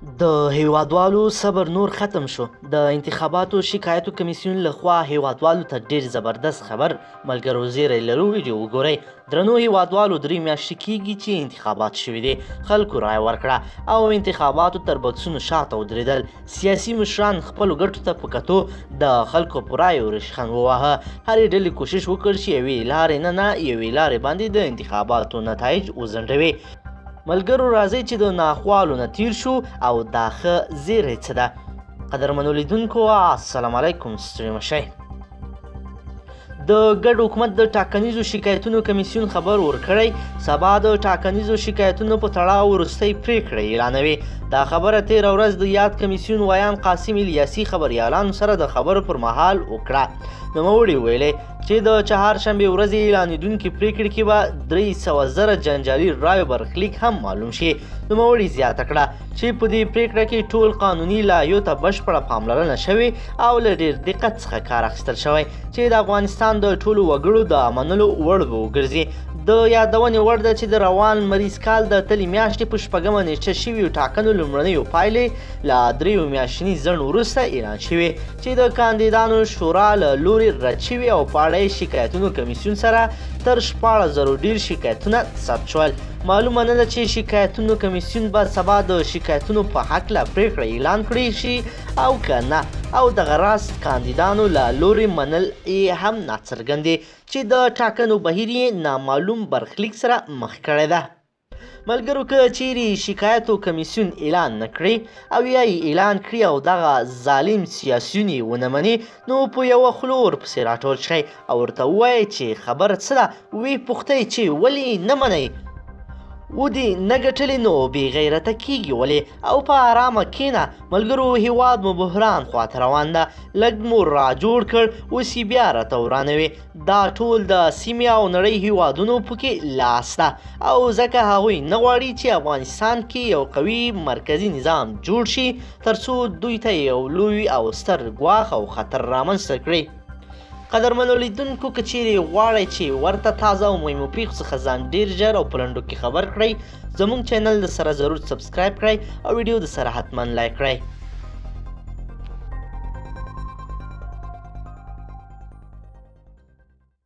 د هیوادوالو صبر نور ختم شو. د انتخاباتو شکایاتو کمیسیون لخوا هیوادوالو ته ډیر زبردست خبر ملګرو زیری لرو. ویډیو وګورئ. درنو هیوادوالو 3 میاشتې کیږي چې انتخابات شوي دي. خلکو رایه ورکړه او انتخاباتو تر بکسونو شاته ودرېدل. سیاسي مشران خپلو ګټو ته په کتو د خلکو په رایو ریشخند وواهه. هرې ډلې کوشش وکړ چې یوې لارې نه یوې لارې باندې د انتخاباتو نتایج وځنډوي. ملګرو راځئ چې د ناخوالو نه تیر شو او دا ښه زیری څه ده. قدرمنو لیدونکو السلام علیکم، ستړي مه شئ. د ګډ حکومت د ټاکنیزو شکایتونو کمیسیون خبر ورکړی. سبا د ټاکنیزو شکایتونو په تړاو وروستۍ پریکړه اعلانوي. دا خبره تېره ورځ د یاد کمیسیون ویان قاسم الیاسي خبریالانو سره د خبرو پر مهال وکړه. نوموړي ویلي چې د چهارشنبې ورځې اعلانېدونکې پریکړې کې به 300,000 جنجالي رایو برخلیک هم معلوم شي. نوموړي زیاته کړه چې په دې پریکړه کې ټول قانوني لایحو ته بشپړه پاملرنه شوې او له ډېر دقت څخه کار اخیستل شوی چې د افغانستان د ټولو وګړو د منلو وړ به وګرځي. د یادونې وړ ده چې د روان مریض کال د تلې میاشتې په 4مه نیټه شویو ټاکنو لومړنیو پایلې له 3 میاشتني ځنډ وروسته اعلان شوې چې د کاندیدانو شورا له لوري رد شوي او په اړه یې شکایتونو کمیسیون سره تر 14,000 ډیر شکایتونه ثبت شول. معلومه نه ده چې شکایتونو کمیسیون به سبا د شکایتونو په هکله پریکړه اعلان کړی شي او که نه، او دغه راز کاندیدانو له لوري منل یې هم ناڅرګند دی چې د ټاکنو بهیر یې نامعلوم برخلیک سره مخ کړی ده. ملګرو که چیرې شکایاتو کمیسیون اعلان نه کړي او یا یې اعلان کړي او دغه ظالم سیاسیون یې ونه مني، نو په یوه خوله ورپسې راټول شئ او ورته ووایئ چې خبره څه ده. ویې پوښتئ چې ولې نه منئ؟ ودې نه ګټلې نو بې غیرته کیږي ولې؟ او په آرامه کښېنه. ملګرو هیواد مو بحران خواته روان ده. لږ مو را جوړ کړ، اوس یې بیا راته ورانوي. دا ټول د سیمې او نړۍ هیوادونو پکې لاس ده او ځکه هغوی نه غواړي چې افغانستان کې یو قوي مرکزي نظام جوړ شي تر څو دوی ته یو لوی او ستر ګواښ او خطر رامنځته کړي. قدرمنو لیدونکو که چیرې غواړئ چې ورته تازه او مهمو پیښو څخه ځان ډیر ژر او په لنډو کې خبر کړئ، زموږ چینل د سره ضرور سبسکرایب کړئ او ویډیو د سره حتما لایک کړئ.